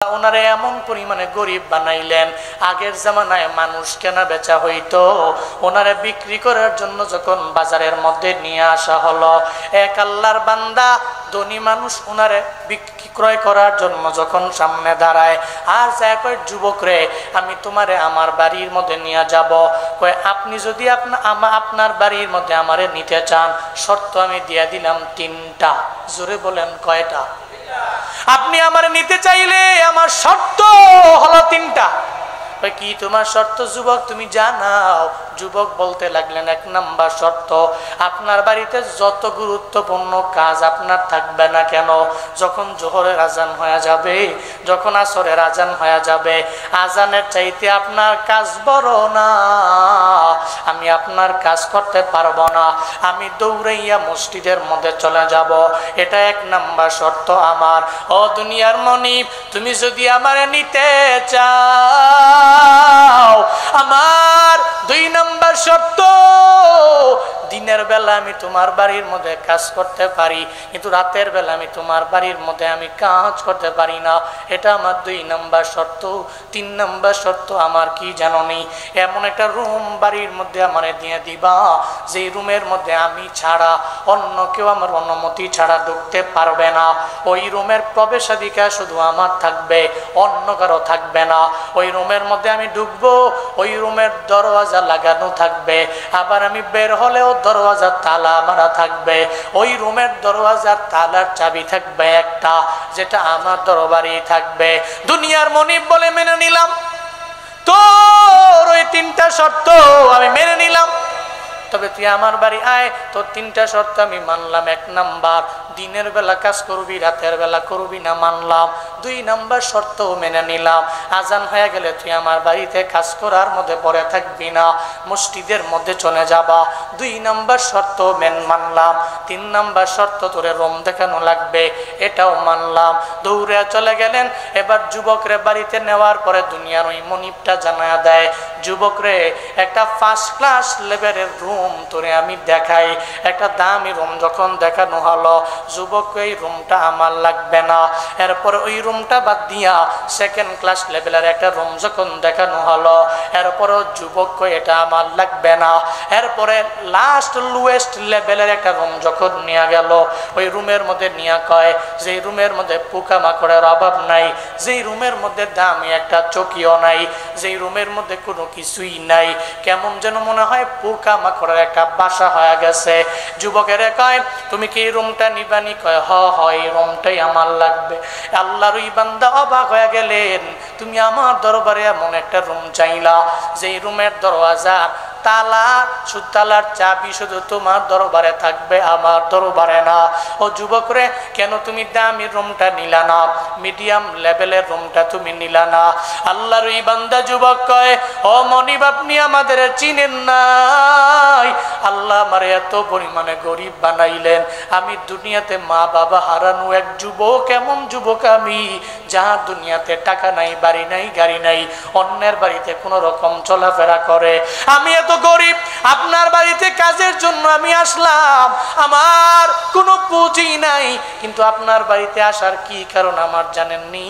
ওনারে এমন পরিমাণে গরিব বানাইলেন, আগের জামানায় মানুষ কেনা বেচা হইতো, ওনারে বিক্রি করার জন্য যখন বাজারের মধ্যে নিয়ে আসা হলো, এক আল্লাহর বান্দা ধনী মানুষ ওনারে বিক্রয় করার জন্য যখন সামনে দাঁড়ায়, আর যা কয়, যুবক রে, আমি তোমারে আমার বাড়ির মধ্যে নিয়ে যাব। কয়, আপনি যদি আপনার বাড়ির মধ্যে আমারে নিতে চান, শর্ত আমি দিয়ে দিলাম 3টা। জোরে বলেন, কয়টা? আপনি আমার নিতে চাইলে আমার শর্ত হলো 3টা। কি তোমার শর্ত যুবক? তুমি জানাও। যুবক বলতে লাগলেন, 1 নাম্বার শর্ত, আপনার বাড়িতে যত গুরুত্বপূর্ণ কাজ আপনার থাকবে না কেন, যখন জোহরের আজান হয়ে যাবে, যখন আসরের আজান হয়ে যাবে, আজানের চাইতে আপনার কাজ বড় না, আমি আপনার কাজ করতে পারবো না, আমি দৌড়াইয়া মসজিদের মধ্যে চলে যাব। এটা 1 নাম্বার শর্ত আমার। ও দুনিয়ার মনিব, তুমি যদি আমারে নিতে চাও, আমার 2 নাম্বার শর্ত, দিনের বেলা আমি তোমার বাড়ির মধ্যে কাজ করতে পারি, কিন্তু রাতের বেলা আমি তোমার বাড়ির মধ্যে আমি কাজ করতে পারি না, এটা আমার 2 নাম্বার শর্ত। 3 নাম্বার শর্ত আমার কি জানো নি? এমন একটা রুম বাড়ির মধ্যে আমারে দিয়ে দিবা, যে রুমের মধ্যে আমি ছাড়া অন্য কেউ আমার অনুমতি ছাড়া ঢুকতে পারবে না। ওই রুমের প্রবেশাধিকার শুধু আমার থাকবে, অন্য কারো থাকবে না। ওই রুমের মধ্যে আমি ঢুকবো, ওই রুমের দরওয়াজা লাগানো থাকবে, আবার আমি বের হলেও দরওয়াজার তালা মারা থাকবে। ওই রুমের দরওয়াজার তালার চাবি থাকবে একটা, যেটা আমার দরবারেই থাকবে। দুনিয়ার মনিব বলে, মেনে নিলাম তোর ওই 3টা শর্ত, আমি মেনে নিলাম, তবে তুই আমার বাড়ি আয়, তোর 3টা শর্ত আমি মানলাম। 1 নাম্বার, দিনের বেলা কাজ করবি, রাতের বেলা করবি না, মানলাম। 2 নাম্বার শর্ত মেনে নিলাম, আজান হয়ে গেলে তুই আমার বাড়িতে কাজ করার মধ্যে পড়ে থাকবি না, মসজিদের মধ্যে চলে যাবা। 2 নাম্বার শর্ত মানলাম। 3 নাম্বার শর্ত, তোরে রুম দেখানো লাগবে, এটাও মানলাম। দৌড়ে চলে গেলেন। এবার যুবকরে বাড়িতে নেওয়ার পরে দুনিয়ার ওই মনিবটা জানায়া দেয়, যুবকরে, একটা 1st ক্লাস লেভেলের রুম তোরে আমি দেখাই। একটা দামি রুম যখন দেখানো হলো, যুবক, এই রুমটা আমার লাগবে না। এরপরে ওই রুমটা বাদ দিয়া 2nd ক্লাস লেভেলের একটা রুম যখন দেখানো হলো, এরপরও যুবক, এটা আমার লাগবে না। এরপরে লাস্ট লোয়েস্ট লেভেলের একটা রুম যখন নিয়ে গেল, ওই রুমের মধ্যে নিয়ে কয়, যে রুমের মধ্যে পোকামাকড়ের অভাব নাই, যেই রুমের মধ্যে দামি একটা চকিও নাই, যেই রুমের মধ্যে কোনো কিছুই নাই, কেমন যেন মনে হয় পোকামাকড়ের একটা বাসা হয়ে গেছে। যুবকের কয়, তুমি কি এই রুমটা নিবানি? কয়, হ, এই রুমটাই আমার লাগবে। আল্লাহর ওই বান্দা অবাক হয়ে গেলেন, তুমি আমার দরবারে এমন একটা রুম চাইলা, যেই রুমের দরওয়াজা তালা, তালার চাবি শুধু তোমার দরবারে থাকবে, আমার দরবারে না। ও যুবক রে, কেন তুমি দামি রুমটা নিলা না, মিডিয়াম লেভেলের রুমটা তুমি নিলা না? আল্লাহর ওই বান্দা যুবক কয়, ও মনিব, আপনি আমাদের চিনেন নাই, আল্লাহ আমার এত পরিমাণে গরিব বানাইলেন, আমি দুনিয়াতে মা বাবা হারানো এক যুবক, এমন যুবক আমি, যাহার দুনিয়াতে টাকা নাই, বাড়ি নাই, গাড়ি নাই, অন্যের বাড়িতে কোনো রকম চলাফেরা করে। আমি এত গরিব, আপনার বাড়িতে কাজের জন্য আমি আসলাম, আমার কোনো পুঁজি নাই, কিন্তু আপনার বাড়িতে আসার কি কারণ আমার জানেননি?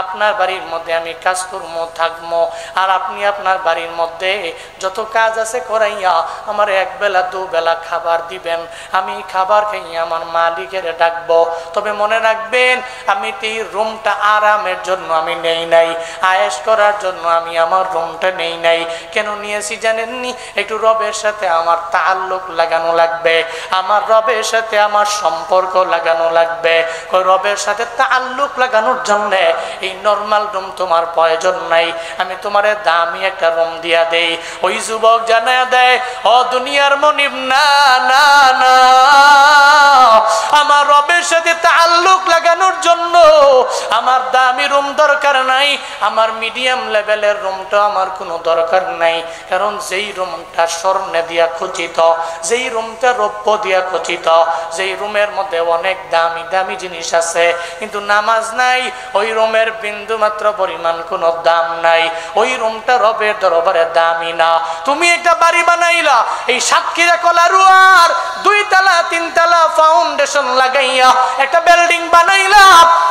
আপনার বাড়ির মধ্যে আমি কাজ করবো, থাকবো, আর আপনি আপনার বাড়ির মধ্যে যত কাজ আছে করাইয়া আমার 1 বেলা 2 বেলা খাবার দিবেন, আমি খাবার খাইয়া আমার মালিকের ডাকবো। তবে মনে রাখবেন, আমি এই রুমটা আরামের জন্য আমি নেই নাই, আয়েশ করার জন্য আমি আমার রুমটা নেই নাই। কেন নিয়েছি জানেননি? একটু রবের সাথে আমার তাআল্লুক লাগানো লাগবে, আমার রবের সাথে আমার সম্পর্ক লাগানো লাগবে। রবের সাথে তাআল্লুক লাগানোর জন্য এই নরমাল রুম তোমার প্রয়োজন নাই, আমি তোমারে দামি একটা রুম দিয়া দেই। ওই যুবক জানায়া দেয়, ও দুনিয়ার মনিব, না না না, আমার রবের সাথে তাআল্লুক লাগানোর জন্য আমার দামি রুম দরকার নাই, আমার মিডিয়াম লেভেলের রুমটা আমার কোনো দরকার নাই। কারণ যেই রুমটা স্বর্ণে দিয়া খচিত, যেই রুমটা রৌপ্য দিয়া খচিত, যেই রুমের মধ্যে অনেক দামি দামি জিনিস আছে, কিন্তু নামাজ নাই, ওই রুমের বিন্দু মাত্র পরিমাণ কোনো দাম নাই, ওই রুমটা রবের দরবারে দামি না। তুমি একটা বাড়ি বানাইলা, এই সাতক্ষীরা কলারুয়ার 2 তালা 3 তালা ফাউন্ডেশন লাগাইয়া একটা বিল্ডিং বানাইলা,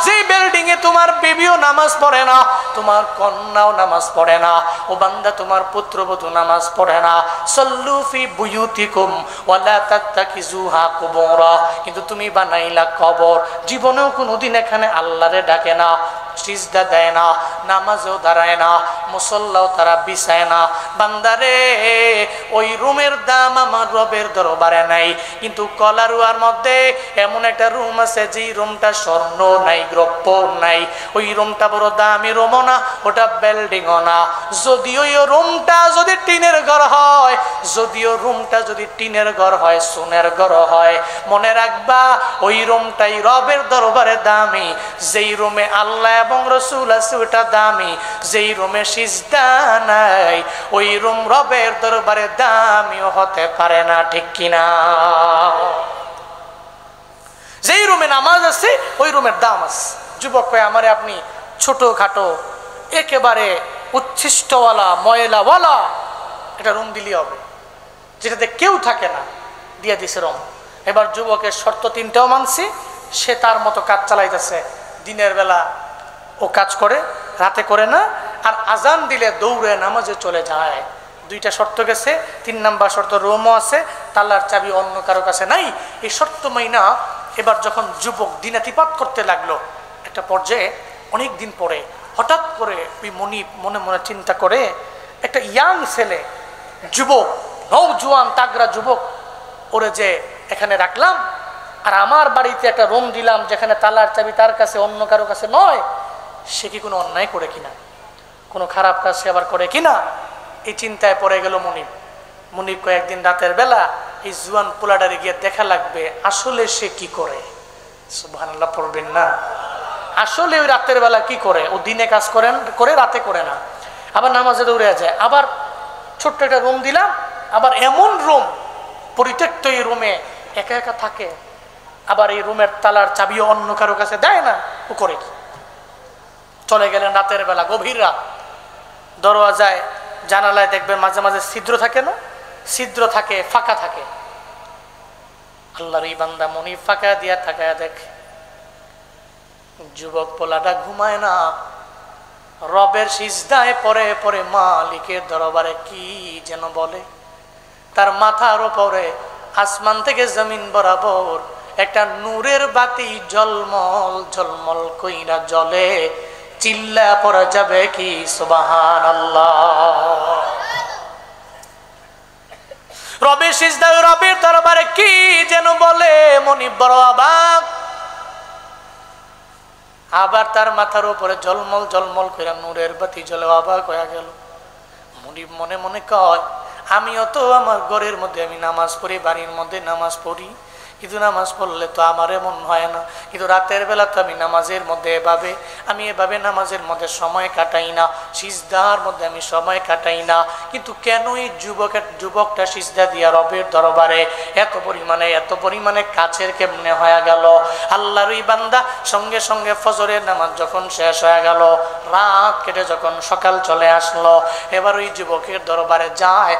যে বিল্ডিং এ তোমার বিবিও নামাজ পড়ে না, তোমার কন্যাও নামাজ পড়ে না, ও বান্দা তোমার পুত্রবধূ নামাজ পড়ে না। সাল্লু ফি বুয়ুতিকুম ওয়ালা তাত্তাকিজুহা কুবুরা, কিন্তু তুমি বানাইলা কবর। জীবনেও কোনোদিন এখানে আল্লাহরে ডাকে না, সিজদা দেয় না, নামাজও দাঁড়ায় না, মুসল্লাও তারা বিছায় না। বান্দারে, ওই রুমের দাম আমার রবের দরবারে নাই। কিন্তু কলারুয়ার মধ্যে এমন একটা রুম আছে, যেই রুমটা স্বর্ণ নাই, দ্রব্য নাই, ওই রুমটা বড় দামি রুমও না, ওটা বিল্ডিংও না। যদিও ওই রুমটা যদি টিনের ঘর হয়, যদিও রুমটা যদি টিনের ঘর হয়, সোনের ঘর হয়, মনে রাখবা ওই রুমটাই রবের দরবারে দামি। যেই রুমে আল্লাহ এবং রসুল আছে ওটা দামি, যেই রুমে সিজদা নাই ওই রুম রবের দরবারে দামিও হতে পারে না, ঠিক কিনা? যেই রুমে নামাজ আছে ওই রুমের দাম আছে। যুবক কয়, আমারে আপনি ছোট খাটো একেবারে উচ্ছিষ্টওয়ালা ময়লাওয়ালা একটা রুম দিলেই হবে, যেটাতে কেউ থাকে না, দিয়ে দিছে রুম। এবার যুবকের শর্ত তিনটাও মানছি, সে তার মতো কাজ চালাইতেছে। দিনের বেলা ও কাজ করে, রাতে করে না, আর আজান দিলে দৌড়ে নামাজে চলে যায়। দুইটা শর্ত গেছে। 3 নাম্বার শর্ত, রুমও আছে, তালার চাবি অন্য কারো কাছে নাই। এই শর্ত মাইনা এবার যখন যুবক দিনাতিপাত করতে লাগলো, একটা পর্যায়ে অনেক দিন পরে হঠাৎ করে ওই মনিব মনে মনে চিন্তা করে, একটা ইয়াং ছেলে, যুবক, নওজোয়ান তাগড়া যুবক, ওরে যে এখানে রাখলাম, আর আমার বাড়িতে একটা রুম দিলাম যেখানে তালার চাবি তার কাছে অন্য কারো কাছে নয়, সে কি কোনো অন্যায় করে কিনা, কোনো খারাপ কাজ সে আবার করে কিনা, এই চিন্তায় পড়ে গেল মনিব। মনিব কয়েকদিন রাতের বেলা এই জুয়ান পোলাডারে গিয়ে দেখা লাগবে আসলে সে কি করে। সুবহানাল্লাহ পড়বেন না? আসলে ওই রাতের বেলা কি করে? ও দিনে কাজ করে রাতে করে না, আবার নামাজে দৌড়ে যায়। আবার ছোট্ট একটা রুম দিলাম, আবার এমন রুম পরিত্যক্ত, এই রুমে একা একা থাকে, আবার এই রুমের তালার চাবিও অন্য কারো কাছে দেয় না, ও করে কি? চলে গেলেন রাতের বেলা, গভীর রাত। দরওয়াজায় জানালায় দেখবেন মাঝে মাঝে ছিদ্র থাকে না, ছিদ্র থাকে, ফাঁকা থাকে। আল্লাহর এই বান্দা মনিব ফাঁকা দিয়া থাকায় দেখে যুবক পোলাটা ঘুমায় না, রবের সিজদায় পরে পরে মালিকের দরবারে কি যেন বলে। তার মাথার উপরে আসমান থেকে জমিন বরাবর একটা নূরের বাতি ঝলমল ঝলমল কইরা জ্বলে। চিল্লা পড়া যাবে কি সুবহানাল্লাহ? রবের সিজদায় রবের দরবারে কি যেন বলে, মনিব বড় অবাক। আবার তার মাথার উপরে ঝলমল ঝলমল করে নূরের বাতি জ্বলে, অবাক হয়ে গেল। মনিব মনে মনে কয়, আমিও তো আমার ঘরের মধ্যে আমি নামাজ পড়ি, বাড়ির মধ্যে নামাজ পড়ি, কিন্তু নামাজ পড়লে তো আমার এমন হয় না। কিন্তু রাতের বেলা তো আমি নামাজের মধ্যে এভাবে নামাজের মধ্যে সময় কাটাই না, সিজদার মধ্যে আমি সময় কাটাই না। কিন্তু কেন এই যুবকটা সিজদা দিয়া রবের দরবারে এত পরিমাণে কাছের কেমনে হয়ে গেল? আল্লাহর এই বান্দা সঙ্গে সঙ্গে ফজরের নামাজ যখন শেষ হয়ে গেল, রাত কেটে যখন সকাল চলে আসলো, এবার ওই যুবকের দরবারে যায়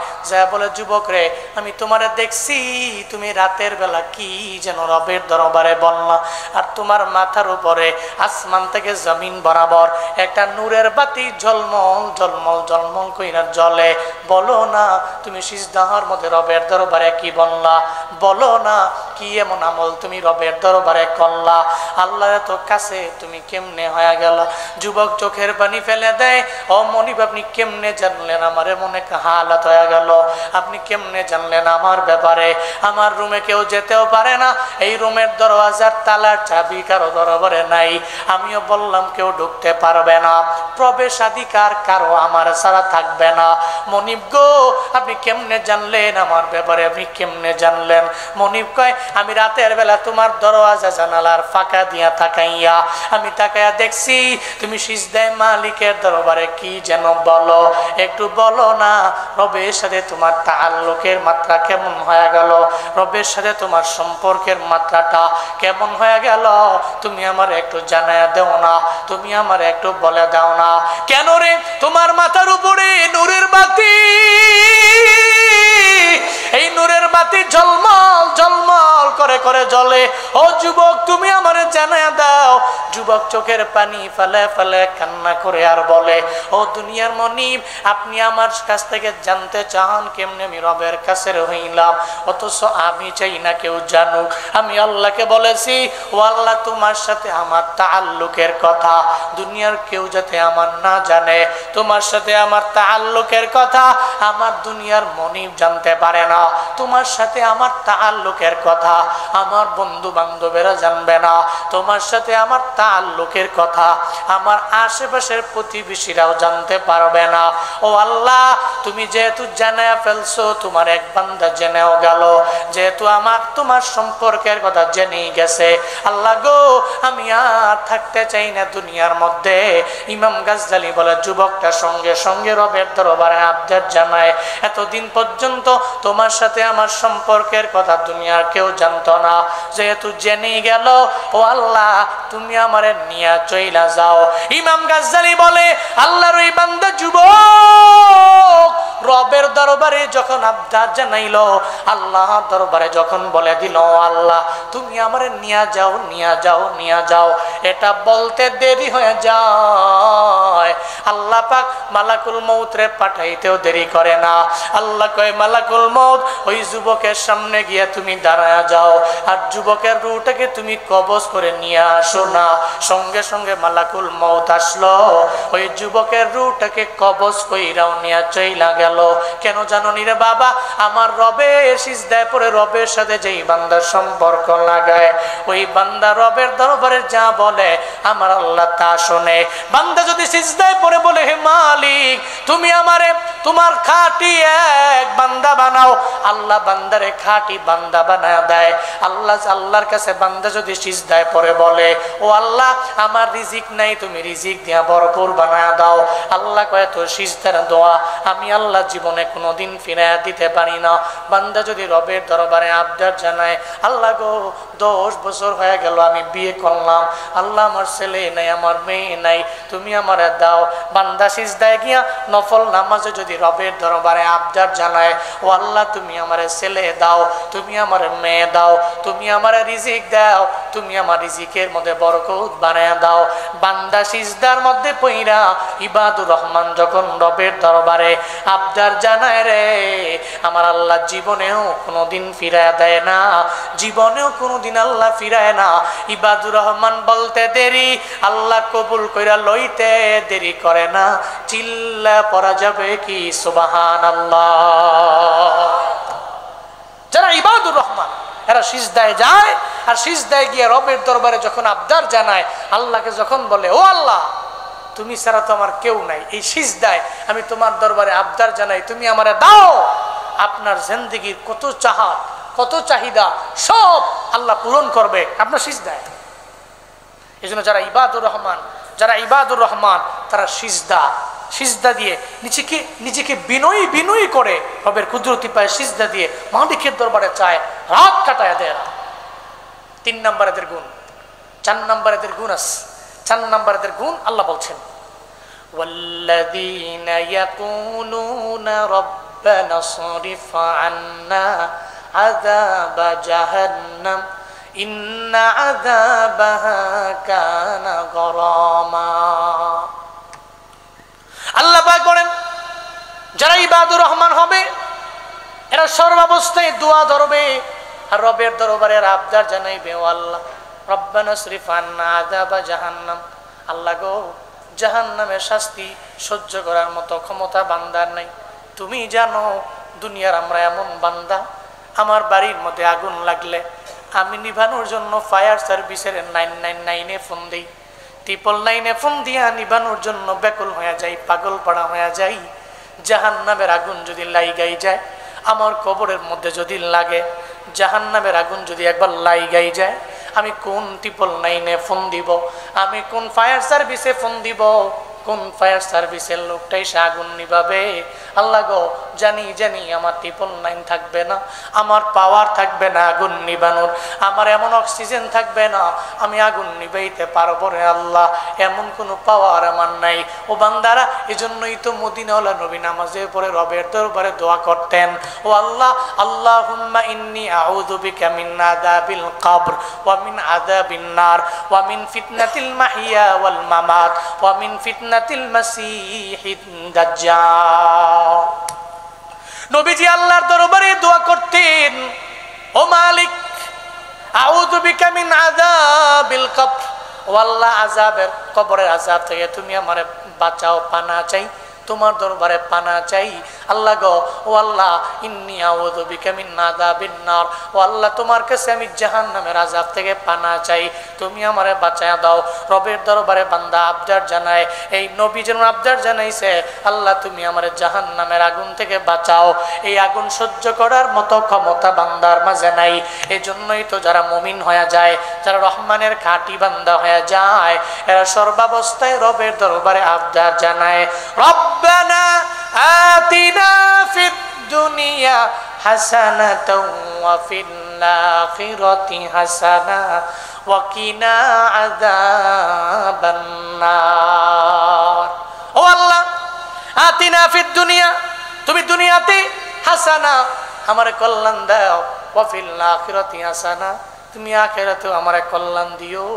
বলে, যুবক রে, আমি তোমারে দেখছি তুমি রাতের বেলা কি যেন রবের দরবারে বললা, আর তোমার মাথার উপরে আসমান থেকে জমিন বরাবর একটা নূরের বাতি ঝলমল ঝলমল ঝলমল কইরা জ্বলে। বলো না তুমি সিজদার মধ্যে রবের দরবারে কি বললা, বলো না কি এমন আমল তুমি রবের দরবারে করলা। আল্লাহর এত কাছে তুমি কেমনে হয়ে গেল? যুবক চোখের পানি ফেলে দেয়। ও মনিব, আপনি কেমনে জানলেন আমার এমন এক হালাত হয়ে গেল? আপনি কেমনে জানলেন আমার ব্যাপারে? আমার রুমে কেউ যেতেও পারে না, এই রুমের দরওয়াজার তালার চাবি কারো দরবারে নাই, আমিও বললাম কেউ ঢুকতে পারবে না, প্রবেশাধিকার কারো আমার ছাড়া থাকবে না। মনিব গো, আপনি কেমনে জানলেন আমার ব্যাপারে? আপনি কেমনে জানলেন? মনিব কয়, আমি রাতের বেলা তোমার দরওয়াজা জানালার ফাঁকা দিয়া তাকাইয়া আমি তাকাইয়া দেখছি তুমি সিজদায় মালিকের দরবারে কি যেন বলো, একটু বলো না। রবের সাথে তোমার তাআল্লুকের মাত্রা কেমন হয়ে গেল? রবের সাথে তোমার সম্পর্কের মাত্রাটা কেমন হয়ে গেল? তুমি আমার একটু জানায়া দাও না, তুমি আমার একটু বলে দাও না। কেন রে, তোমার মাথার উপরে নূরের বাতি, এই নূরের বাতি ঝলমল ঝলমল করে করে জ্বলে। ও যুবক, তুমি আমারে জানায়া দাও। যুবক চোখের পানি ফেলে ফেলে কান্না করে আর বলে, ও দুনিয়ার মনিব, আপনি আমার কাছ থেকে জানতে চান কেমনে আমি রবের কাছে হইলাম, অথচ আমি চাই না কেউ জানুক। আমি আল্লাহকে বলেছি, ও আল্লাহ, তোমার সাথে আমার তাআল্লুকের কথা দুনিয়ার কেউ যাতে আমার না জানে, তোমার সাথে আমার তাআল্লুকের কথা আমার দুনিয়ার মনিব জানতে পারে না, তোমার সাথে আমার তাআল্লুকের কথা আমার বন্ধু বান্ধবেরা জানবে না, তোমার সাথে আমার তাআল্লুকের কথা আমার আশেপাশের প্রতিবেশীরাও জানতে পারবে না। ও আল্লাহ, তুমি যেহেতু জানায়া ফেলছো, তোমার এক বান্দা জেনেও গেল, যেহেতু আমার তোমার সম্পর্কের কথা জেনেই গেছে, আল্লাহ গো, আমি আর থাকতে চাই না দুনিয়ার মধ্যে। ইমাম গাজ্জালী বলে, যুবকটা সঙ্গে সঙ্গে রবের দরবারে আবদার জানায়, এতদিন পর্যন্ত তোমার সাথে আমার সম্পর্কের কথা দুনিয়ার কেউ জানতো না, যেহেতু জেনেই গেল, ও আল্লাহ, তুমি আমারে নিয়া চইলা যাও। ইমাম গাজ্জালী বলে, আল্লাহর ওই বান্দা যুবক রবের দরবারে যখন আবদার জানাইলো, আল্লাহ দরবারে যখন বলে দিল, আল্লাহ তুমি আমারে নিয়া যাও, নিয়া যাও, নিয়া যাও, এটা বলতে দেরি হয়ে যায়। আল্লাহ পাক মালাকুল মউত রে পাঠাইতেও দেরি করে না। আল্লাহ কয়, মালাকুল মউত ওই যুবকের সামনে গিয়ে তুমি দাঁড়ায়া যাও, আর যুবকের রূহটাকে তুমি কবজ করে নিয়ে আসো না। সঙ্গে সঙ্গে মালাকুল মউত আসলো, ওই যুবকের রূহটাকে কবজ কইরাও নিয়ে চইলা গেল। কেন জানো নি রে বাবা? আমার রবের সিজদায় পড়ে রবের সাথে যেই বান্দার সম্পর্ক লাগায়, ওই বান্দা রবের দরবারে যা বলে আমার আল্লাহ তা শোনে। বান্দা যদি সিজদায় পড়ে বলে, হে মালিক, তুমি আমারে তোমার খাঁটি এক বান্দা বানাও, আল্লাহ বান্দারে খাঁটি বান্দা বানায় দেয়। আল্লাহর কাছে বান্দা যদি সিজদায় পড়ে বলে, ও আল্লাহ, আমার রিজিক নাই, তুমি রিজিক দিয়া ভরপুর বানায় দাও, আল্লাহ কয়, তোর সিজদার দোয়া আমি আল্লাহ জীবনে কোনোদিন ফিরাইয়া দিতে পারি না। বান্দা যদি রবের দরবারে আবদার জানায়, আল্লাহ গো, 10 বছর হয়ে গেল আমি বিয়ে করলাম, আল্লাহ আমার ছেলে নাই, আমার মেয়ে নাই, তুমি আমারে দাও। বান্দা সিজদায় গিয়া নফল নামাজে যদি রবের দরবারে আবদার জানায়, ও আল্লাহ তুমি আমারে ছেলে দাও, তুমি আমারে মেয়ে দাও, তুমি আমারে রিজিক দাও, তুমি আমার রিজিকের মধ্যে বরকত বানায়া দাও। বান্দা সিজদার মধ্যে পইরা ইবাদুর রহমান যখন রবের দরবারে আবদার জানায় রে, আমার আল্লাহ জীবনেও কোনোদিন ফিরায় দেয় না, জীবনেও কোনোদিন আল্লাহ ফিরায় না। ইবাদুর রহমান বলতে দেরি, আল্লাহ কবুল কইরা লইতে দেরি করে না। চিল্লা পড়া যাবে কি সুবহানাল্লাহ? যারা ইবাদুর রহমান এরা সিজদায় যায়, আর সিজদায় গিয়ে রবের দরবারে যখন আবদার জানায়, আল্লাহকে যখন বলে, ও আল্লাহ, তুমি ছাড়া তো আমার কেউ নাই, এই সিজদায় আমি তোমার দরবারে আবদার জানাই, তুমি আমারে দাও। আপনার জিন্দেগীর কত চাহত, কত চাহিদা সব আল্লাহ পূরণ করবে আপনার সিজদায়। এই জন্য যারা ইবাদুর রহমান তারা সিজদা দিয়ে নিজেকে বিনয়ী করে রবের কুদরতি পায় সিজদা দিয়ে মালিকের দরবারে চায়, রাত কাটায় দেয়। 3 নম্বর এদের গুণ। 4 নম্বর এদের গুণ আছে। 4 নম্বর এদের গুণ আল্লাহ বলছেন, ওয়াল্লাযীনা ইয়াকুলুনা রাব্বানা সরিফ আন্না আযাবা জাহান্নাম ইন্না আযাবাহা কানা গরামা। আল্লাহ পাক বলেন, যারা ইবাদুর রহমান হবে এরা সর্বাবস্থায় দোয়া ধরবে আর রবের দরবারে আবদার জানাইবে, ও আল্লাহ, রব্বানা সরিফ আন্না আযাবা জাহান্নাম, আল্লাহ গো, জাহান্নামের শাস্তি সহ্য করার মতো ক্ষমতা বান্দার নাই। তুমি জানো দুনিয়ার আমরা এমন বান্দা, আমার বাড়ির মধ্যে আগুন লাগলে আমি নিভানোর জন্য ফায়ার সার্ভিসের 999-এ ফোন দিই, 999-এ ফোন দিয়া নিভানোর জন্য ব্যাকুল হয়ে যাই, পাগল পাড়া হয়ে যাই। জাহান্নামের আগুন যদি লাইগাই যায়, আমার কবরের মধ্যে যদি লাগে, জাহান্নামের আগুন যদি একবার লাইগাই যায়, আমি কোন 999-এ ফোন দিব, আমি কোন ফায়ার সার্ভিসে ফোন দিব, কোন ফায়ার সার্ভিসের লোকটাই সে আগুন নিভাবে। আল্লাহ গো, জানি জানি আমার ট্রিপল লাইন থাকবে না, আমার পাওয়ার থাকবে না আগুন নিভানোর, আমার এমন অক্সিজেন থাকবে না, আমি আগুন নিভাইতে পারবো রে আল্লাহ, এমন কোনো পাওয়ার আমার নাই। ও বান্দারা, এজন্যই তো মদিনাওয়ালা নবী নামাজে পড়ে রবের দরবারে দোয়া করতেন, ও আল্লাহ, আল্লাহুম্মা ইন্নী আউযু বিকা মিন আযাবিল কবর ওয়া মিন আযাবিন নার ওয়া মিন ফিতনাতিল মাহইয়া ওয়াল মামাত ওয়া মিন ফিতনাতিল মাসিহিদ দাজ্জাল। নবীজি আল্লাহর দরবারে দোয়া করতেন, ও মালিক, আউযু বিকা মিন আযাবিল কবর, ও আল্লাহ, আযাবের কবরের আযাব থেকে তুমি আমারে বাঁচাও, পানা চাই, তোমার দরবারে পানা চাই। আল্লাহ গো, ও আল্লাহ, ইন্নী আউযু বিকা মিন আযাবিন নার, ও আল্লাহ, তোমার কাছে আমি জাহান্নামের আযাব থেকে পানা চাই, তুমি আমারে বাঁচায়া দাও। রবের দরবারে বান্দা আবদার জানায়, এই নবী যেন আবদার জানাইছে, আল্লাহ তুমি আমারে জাহান্নামের আগুন থেকে বাঁচাও। এই আগুন সহ্য করার মতো ক্ষমতা বান্দার মাঝে নাই। এই জন্যই তো যারা মুমিন হয়ে যায়, যারা রহমানের খাঁটি বান্দা হয়ে যায়, এরা সর্বাবস্থায় রবের দরবারে আবদার জানায়, রব্বানা আতিনা ফিদ দুনিয়া হাসানাতাও ওয়া ফিল আখিরাতি হাসানা ওয়া কিনা আযাবান নার। ও আল্লাহ, আতিনা ফিদ দুনিয়া, তুমি দুনিয়াতে হাসানা, আমারে কল্যাণ দাও, ওয়া ফিল আখিরাতি হাসানা, তুমি আখিরাতেও আমারে কল্যাণ দিও,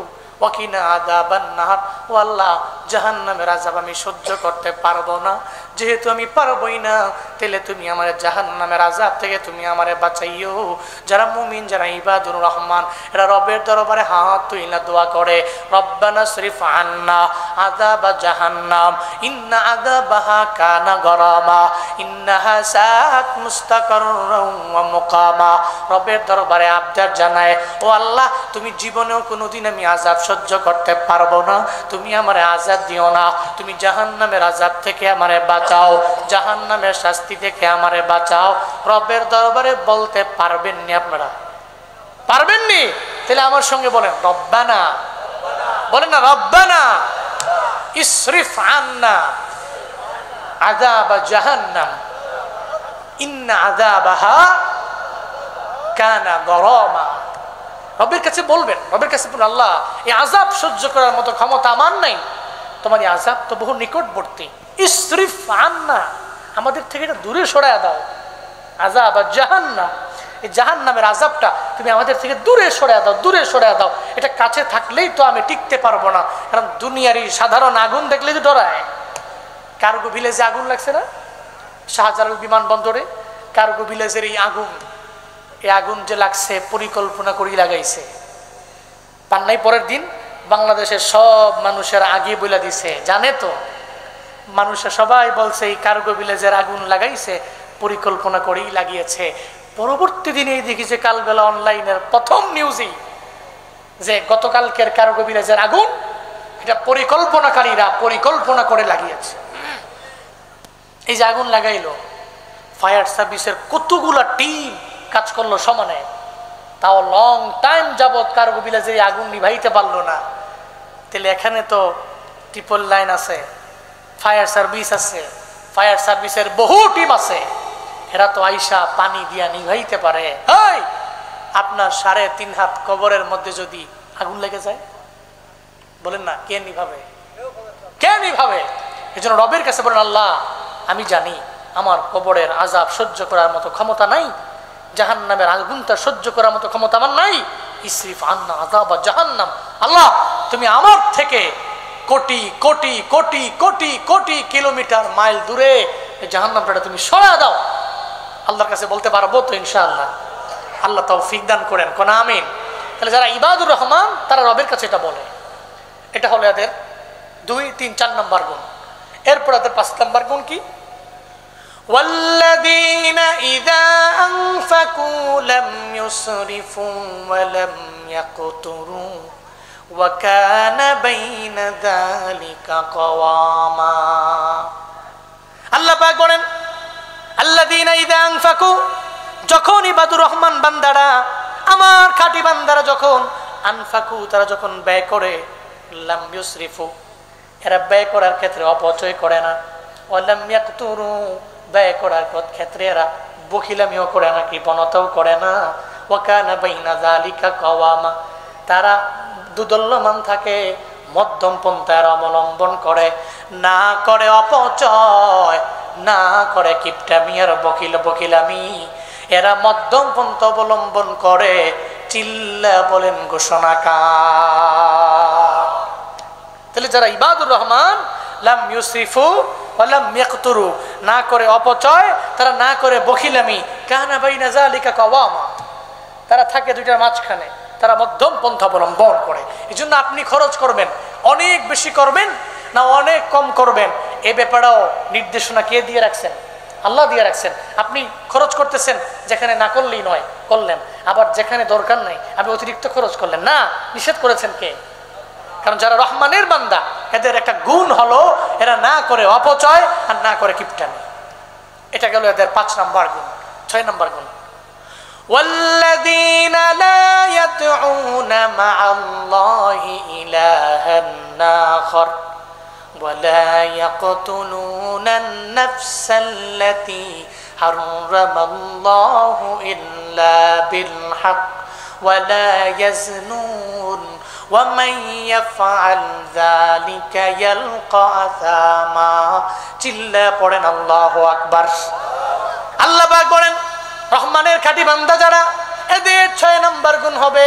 ওয়া কিনা আযাবান নার, ও আল্লাহ, জাহান্নামের আযাব আমি সহ্য করতে পারবো না, যেহেতু আমি পারবই না, তাহলে তুমি আমার জাহান্নামের আযাব থেকে তুমি আমারে বাঁচাইও। যারা মুমিন, যারা ইবাদুর রহমান, এরা রবের দরবারে হাত তুইলা দোয়া করে, রব্বানা সরিফ আন্না আযাবা জাহান্নাম ইন্না আযাবাহা কানা গরামা ইন্নাহা সাআত মুস্তাকাররাও ওয়া মুকামা। রবের দরবারে আবদার জানায়, ও আল্লাহ, তুমি জীবনেও কোনোদিন আমি আযাব সহ্য করতে পারবো না, তুমি আমারে আযাব দিও না, তুমি জাহান্নামের আযাব থেকে আমারে বাঁচাও, জাহান্নামের শাস্তি থেকে আমারে বাঁচাও। রবের দরবারে বলতে পারবেননি? আপনারা পারবেননি? তাহলে আমার সঙ্গে বলেন রব্বানা, বলেন না রব্বানা ইসরিফ আন্না আযাবা জাহান্নাম ইন্না আযাবাহা কানা গরামা। রবের কাছে বলবেন, রবের কাছে বলুন, আল্লাহ, এই আযাব সহ্য করার মতো ক্ষমতা আমার নাই, তোমার এই আযাব তো বহু নিকটবর্তী, ইসরিফ আন্না, আমাদের থেকে এটা দূরে সরায়া দাও। আযাব জাহান্নাম, এই জাহান্নামের আযাবটা তুমি আমাদের থেকে দূরে সরায়া দাও, দূরে সরায়া দাও। এটা কাছে থাকলেই তো আমি টিকতে পারবো না, কারণ দুনিয়ার এই সাধারণ আগুন দেখলে তো ডরায়। কার্গো ভিলেজে আগুন লাগছে না, শাহজালাল বিমানবন্দরে কার্গো ভিলেজের এই আগুন, এই আগুন যে লাগছে পরিকল্পনা করেই লাগাইছে। পান্নাই পরের দিন বাংলাদেশের সব মানুষের আগে বলে দিছে, জানে তো, মানুষের সবাই বলছে এই কার্গো ভিলেজের আগুন লাগাইছে পরিকল্পনা করেই লাগিয়েছে। পরবর্তী দিনে দেখি যে কালবেলা অনলাইনের প্রথম নিউজই যে গতকালকের কার্গো ভিলেজের আগুন এটা পরিকল্পনাকারীরা পরিকল্পনা করে লাগিয়েছে। এই যে আগুন লাগাইলো, ফায়ার সার্ভিসের কতগুলা টিম কাজ করলো সমানে, তাও লং টাইম যাবৎ কার্গো ভিলেজে আগুন নিভাইতে পারলো না। তাহলে এখানে তো ট্রিপল লাইন আছে, ফায়ার সার্ভিস আছে, ফায়ার সার্ভিসের বহু টিম আছে, এরা তো আইসা পানি দিয়া নিভাইতে পারে। এই আপনার 3.5 হাত কবরের মধ্যে যদি আগুন লেগে যায়, বলেন না কে নিভাবে? কে নিভাবে? এজন্য রবের কাছে বলেন, আল্লাহ, আমি জানি আমার কবরের আযাব সহ্য করার মতো ক্ষমতা নাই, জাহান্নামের আগুনটা সহ্য করার মতো ক্ষমতা আমার নাই, ইসরিফ আন্না আযাবা জাহান্নাম, আল্লাহ তুমি আমার থেকে কোটি কোটি কোটি কোটি কোটি কিলোমিটার মাইল দূরে এই জাহান্নামটা তুমি সরায়া দাও। আল্লাহর কাছে বলতে পারবো তো ইনশাআল্লাহ? আল্লাহ তৌফিক দান করেন, কোন আমিন। তাহলে যারা ইবাদুর রহমান তারা রবের কাছে এটা বলে, এটা হলো এদের 2, 3, 4 নম্বর গুণ। এরপর এদের 5 নম্বর গুণ কি? والذين إذا أنفقوا لم يسرفوا ولم يقتروا وكان بين ذلك قواما। আল্লাহ পাক বলেন, আল্লাযীনা ইযা আনফাকু, যখন ইবাদুর রহমান বান্দারা, আমার খাঁটি বান্দারা যখন আনফাকু, তারা যখন ব্যয় করে, লাম ইউসরিফু, এরা ব্যয় করার ক্ষেত্রে অপচয় করে না। ওয়ালাম ইয়াকতুরু, ব্যয় করার ক্ষেত্রে এরা বখিলামিও করে না, কৃপণতাও করে না। ওয়া কানা বাইনা যালিকা কাওয়ামা, তারা দুদল্যমান থাকে, মধ্যম পন্থার অবলম্বন করে, না করে অপচয়, না করে কিপটামি আর বকিলামি। এরা মধ্যম পন্থা অবলম্বন করে। চিল্লা বলেন ঘোষণাকার। তাহলে যারা ইবাদুর রহমান, লাম ইউসরিফু ওয়া লাম ইয়াকতুরু, না করে অপচয়, তারা না করে বখিলামি, কানা বাইনা যালিকা কাওয়ামা, তারা থাকে দুইটার মাঝখানে, তারা মধ্যম পন্থা অবলম্বন করে। এই জন্য আপনি খরচ করবেন, অনেক বেশি করবেন না অনেক কম করবেন, এ ব্যাপারেও নির্দেশনা কে দিয়ে রাখছেন? আল্লাহ দিয়ে রাখছেন। আপনি খরচ করতেছেন, যেখানে না করলেই নয় করলেন, আবার যেখানে দরকার নাই আপনি অতিরিক্ত খরচ করলেন, না, নিষেধ করেছেন কে? কারণ যারা রহমানের বান্দা, এদের একটা গুণ হলো এরা না করে অপচয় আর না করে কিপটামি। এটা গেল এদের 5 নম্বর গুণ। 6 নম্বর গুণ, والذين لا يدعون مع الله إلها آخر ولا يقتلون النفس التي حرم الله إلا بالحق ولا يزنون ومن يفعل ذلك يلقى أثاما। চিল্লা পড়েন আল্লাহু আকবার। আল্লাহ পাক বলেন, রহমানের খাঁটি বান্দা যারা, এদের 6 নম্বর গুণ হবে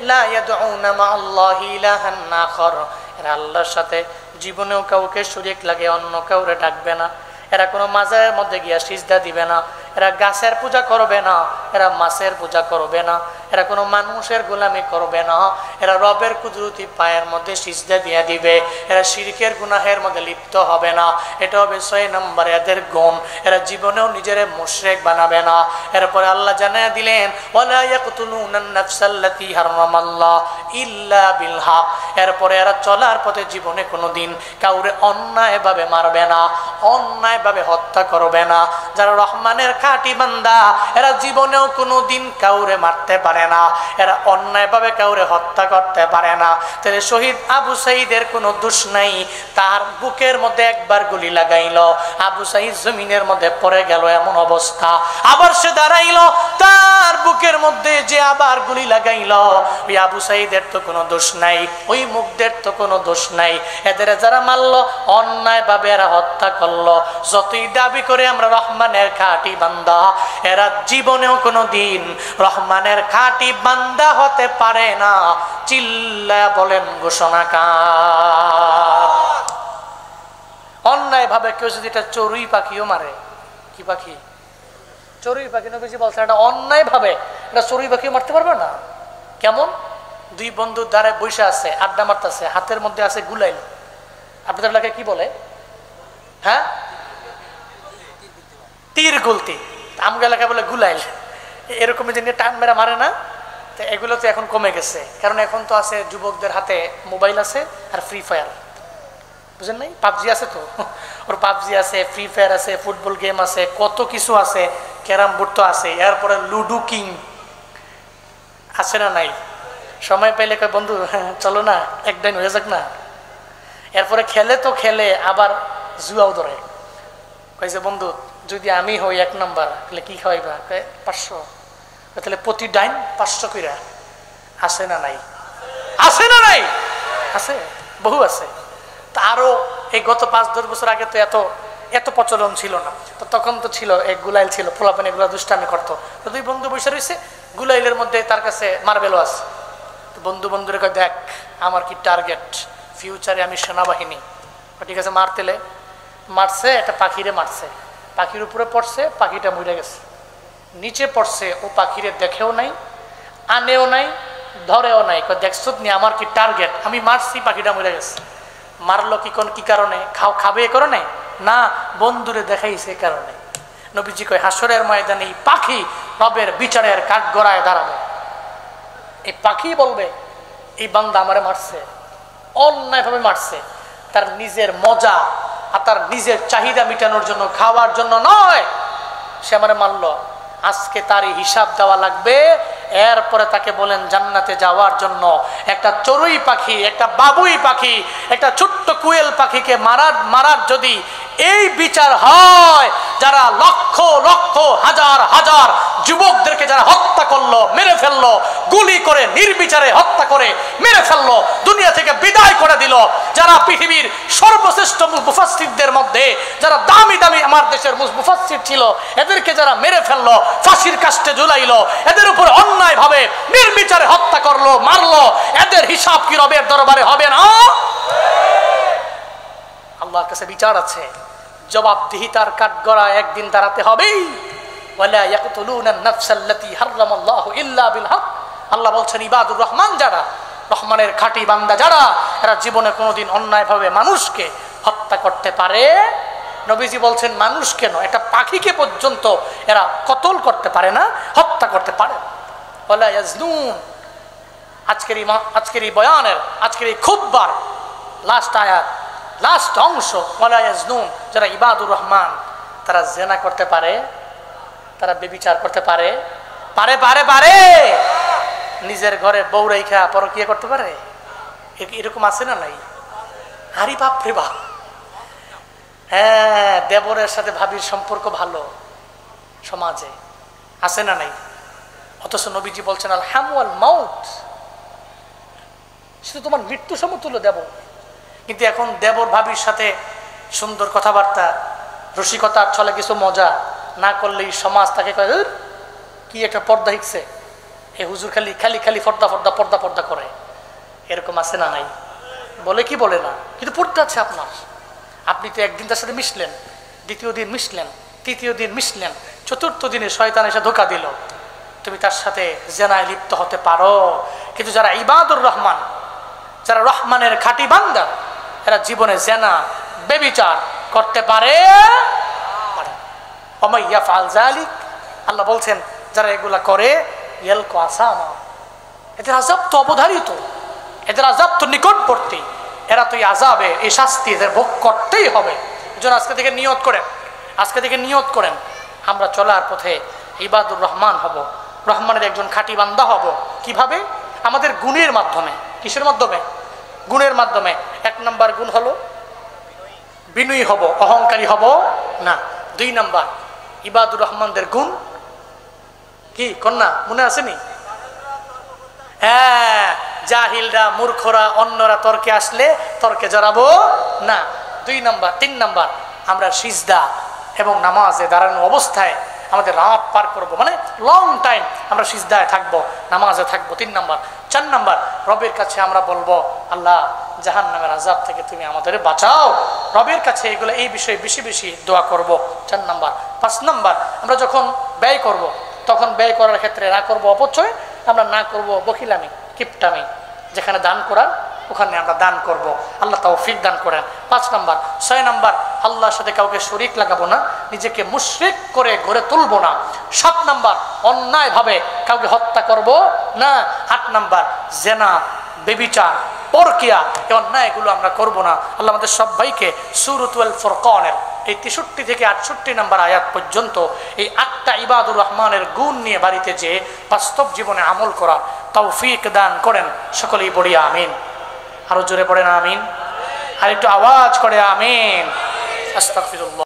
লা ইয়াদউনা মাআল্লাহি ইলাহান আখার, এরা আল্লাহর সাথে জীবনেও কাউকে শরীক লাগে অন্য কাউরে ডাকবে না। এরা কোনো মাজারের মধ্যে গিয়া সিজদা দিবে না, এরা গাছের পূজা করবে না, এরা মাছের পূজা করবে না, এরা কোনো মানুষের গোলামি করবে না, এরা রবের কুদরতি পায়ের মধ্যে সিজদা দিয়া দিবে, এরা শিরকের গুনাহের মধ্যে লিপ্ত হবে না। এটা হবে 6 নম্বর এদের গুণ। এরা জীবনেও নিজের মুশরিক বানাবে না। এরপরে আল্লাহ জানায়া দিলেন, ওয়ালা ইয়াকতুলুনান নাফসাল্লাতী হারামাল্লাহ ইল্লা বিল হক। এরপরে এরা চলার পথে জীবনে কোনোদিন কাউরে অন্যায়ভাবে মারবে না, অন্যায়ভাবে হত্যা করবে না। যারা রহমানের খাঁটি বান্দা, এরা জীবনেও কোনোদিন কাউরে মারতে পারে না, এরা অন্যায়ভাবে কাউরে হত্যা করতে পারে না। তাহলে শহীদ আবু সাঈদের কোনো দোষ নাই, তার বুকের মধ্যে একবার গুলি লাগাইল, আবু সাঈদ জমিনের মধ্যে পড়ে গেল এমন অবস্থা, আবার সে দাঁড়াইল, তার বুকের মধ্যে যে আবার গুলি লাগাইল, ওই আবু সাঈদের তো কোনো দোষ নাই, ওই মুখদের তো কোনো দোষ নাই। এদের যারা মারলো অন্যায়ভাবে এরা হত্যা করলো, যতই দাবি করে আমরা রহমানের খাঁটি বান্দা, এরা জীবনেও কোনো দিন রহমানের খাঁটি বান্দা হতে পারে না। চিল্লা বলেন ঘোষণাকার। অন্যায় ভাবে কেউ যদি এটা চড়ুই পাখিও মারে, কি পাখি? চড়ুই পাখি। নবীজি বলছেন এটা অন্যায় ভাবে এটা চড়ুই পাখিও মারতে পারবে না। কেমন? 2 বন্ধুর দ্বারে বসে আছে, আড্ডা মারতেছে, হাতের মধ্যে আছে গুলাইল। আপনাদের এলাকায় কি বলে? হ্যাঁ, তীর গুলতি। আমগো এলাকায় বলে গুলাইল। এরকম যে টান মেরা মারে না, তো এগুলো তো এখন কমে গেছে, কারণ এখন তো আছে যুবকদের হাতে মোবাইল আছে আর ফ্রি ফায়ার, বুঝেন নাই? পাবজি আছে তো, ওর পাবজি আছে, ফ্রি ফায়ার আছে, ফুটবল গেম আছে, কত কিছু আছে, ক্যারাম বোর্ড তো আছে, এরপরে লুডো কিং আছে না নাই? সময় পাইলে কয় বন্ধু চলো না একদিন হয়ে যাক না। এরপরে খেলে তো খেলে, আবার জুয়াও ধরে। কয়েছে বন্ধু যদি আমি হই 1 নম্বর, তাহলে কি খাওয়াইবা? 500। তাহলে প্রতি ডাইন 500 কইরা। আছে না নাই? আছে না নাই? আছে, বহু আছে। তা আরো এই গত 5-10 বছর আগে তো এত প্রচলন ছিল না, তো তখন তো ছিল এক গুলাইল ছিল, পোলাপানি এগুলো দুষ্টামি করতো। তো 2 বন্ধু বসে রয়েছে, গুলাইলের মধ্যে তার কাছে মার্বেলও আছে। তো বন্ধুরে কয় দেখ আমার কি টার্গেট, ফিউচারে আমি সেনাবাহিনী। ঠিক আছে, মারতেলে মারছে, একটা পাখিরে মারছে, পাখির উপরে পড়ছে, পাখিটা মরে গেছে। নিচে পড়ছে, ও পাখিরে দেখেও নাই, আনেও নাই, ধরেও নাই। দেখছো নি আমার কি টার্গেট, আমি মারছি, পাখিটা মরে গেছে। মারলো কি কারণে? খাবে এ কারণে না, বন্ধুরে দেখাইছে এ কারণে। নবীজি কয় হাসরের ময়দানে এই পাখি রবের বিচারের কাঠগড়ায় দাঁড়াবে। এই পাখি বলবে এই বান্দা আমারে মারছে, অন্যায়ভাবে মারছে, তার নিজের মজা আর তার নিজের চাহিদা মেটানোর জন্য, খাওয়ার জন্য নয়, সে আমারে মারলো। আজকে তারই হিসাব দেওয়া লাগবে এরপরে তাকে বলেন জান্নাতে যাওয়ার জন্য একটা চড়ুই পাখি, একটা বাবুই পাখি, একটা ছোট্ট কুয়েল পাখিকে মারার যদি এই বিচার হয়, যারা লক্ষ লক্ষ হাজার হাজার যুবকদেরকে যারা হত্যা করলো, মেরে ফেললো, গুলি করে নির্বিচারে হত্যা করে মেরে ফেললো, দুনিয়া থেকে বিদায় করে দিল, যারা পৃথিবীর সর্বশ্রেষ্ঠ মুফাসসিরদের মধ্যে যারা দামি দামি আমার দেশের মুফাসসির ছিল, এদেরকে যারা মেরে ফেললো, ফাঁসির কাস্টে ঝুলাইলো, এদের উপর অন্যায় ভাবে নির্বিচারে হত্যা করলো, মারলো, এদের হিসাব কি রবের দরবারে হবে না? আল্লাহর কাছে বিচার আছে, জবাবদিহিতার কাঠগড়া একদিন দাঁড়াতে হবেই। ওয়ালা ইয়াকতুলুনা আন-নাফসাল্লাতী হারামাল্লাহু ইল্লা বিল হক। আল্লাহ বলছেন ইবাদুর রহমান যারা, রহমানের খাঁটি বান্দা যারা, এরা জীবনে কোনোদিন অন্যায়ভাবে মানুষকে হত্যা করতে পারে। নবীজি বলছেন মানুষ কেন, একটা পাখিকে পর্যন্ত এরা কতল করতে পারে না, হত্যা করতে পারে। ওয়ালা ইয়াজনুন। আজকের এই বয়ানের, আজকের এই খুতবার লাস্ট আয়াত, লাস্ট অংশ, ওয়ালা ইয়াজনুন, যারা ইবাদুর রহমান তারা জিনা করতে পারে, তারা ব্যভিচার করতে পারে, পারে নিজের ঘরে বউ রাইখা পরকিয়া করতে পারে? এরকম আছে না নাই? আরে বাপ রে বাপ। হ্যাঁ, দেবরের সাথে ভাবির সম্পর্ক ভালো সমাজে আছে না নাই? অথচ নবীজি বলছেন আল হাম ওয়াল মাউত, সেটা তোমার মৃত্যু সমতুল্য দেব। কিন্তু এখন দেবর ভাবির সাথে সুন্দর কথাবার্তা, রসিকতার ছলে কিছু মজা না করলেই সমাজ তাকে কয় কি একটা পর্দা হিকছে, এ হুজুর খালি খালি খালি পর্দা করে। এরকম আছে না নাই? বলে কি বলে না, কিন্তু পড়তে আছে আপনার। আপনি তো একদিন তার সাথে মিশলেন, দ্বিতীয় দিন মিশলেন, তৃতীয় দিন মিশলেন, চতুর্থ দিনে শয়তান এসে ধোঁকা দিল, তুমি তার সাথে জেনায় লিপ্ত হতে পারো। কিন্তু যারা ইবাদুর রহমান, যারা রহমানের খাঁটি বান্দা, এরা জীবনে জেনা ব্যভিচার করতে পারে। আল্লাহ বলছেন যারা এগুলা করে ইয়ালকু আসামা, এদের আযাব তো অবধারিত, এদের আযাব তো নিকটবর্তী, এরা তো এই আযাবে, এই শাস্তি এদের ভোগ করতেই হবে। এজন্য আজকে থেকে নিয়ত করেন আমরা চলার পথে ইবাদুর রহমান হব, রহমানের একজন খাঁটি বান্দা হব। কিভাবে? আমাদের গুণের মাধ্যমে। কিসের মাধ্যমে? গুণের মাধ্যমে। 1 নম্বর গুণ হলো বিনয়ী হব, অহংকারী হব না। 2 নম্বর ইবাদুর রহমানদের গুণ কি কন্যা মনে আসেনি? হ্যাঁ, জাহিলরা, মূর্খরা, অন্যরা তর্কে আসলে তর্কে জড়াবো না। 2 নম্বর। 3 নম্বর আমরা সিজদা এবং নামাজে দাঁড়ানো অবস্থায় আমাদের রাত পার করব, মানে লং টাইম আমরা সিজদায় থাকবো, নামাজে থাকবো। 3 নম্বর। 4 নম্বর রবের কাছে আমরা বলবো আল্লাহ জাহান্নামের আযাব থেকে তুমি আমাদের বাঁচাও। রবের কাছে এগুলো, এই বিষয়ে বেশি বেশি দোয়া করব। 4 নম্বর। 5 নম্বর আমরা যখন ব্যয় করব, তখন ব্যয় করার ক্ষেত্রে না করব অপচয়, আমরা না করব বখিলামি, কিপটামি। যেখানে দান করার ওখানে আমরা দান করব। আল্লাহ তৌফিক দান করেন। 5 নম্বর। 6 নম্বর আল্লাহর সাথে কাউকে শরীক লাগাবো না, নিজেকে মুশরিক করে গড়ে তুলবো না। 7 নম্বর অন্যায়ভাবে কাউকে হত্যা করব না। 8 নম্বর জেনা, ব্যভিচার, পরকিয়া, এই অন্যায়গুলো আমরা করব না। আল্লাহ আমাদের সবাইকে সূরাতুল ফুরকানের এই 63 থেকে 68 নম্বর আয়াত পর্যন্ত এই 8টা ইবাদুর রহমানের গুণ নিয়ে বাড়িতে যে বাস্তব জীবনে আমল করা তৌফিক দান করেন। সকলেই পড়ি আমিন। আরো জোরে পড়েন আমিন, আর একটু আওয়াজ করে আমিন। আস্তাগফিরুল্লাহ।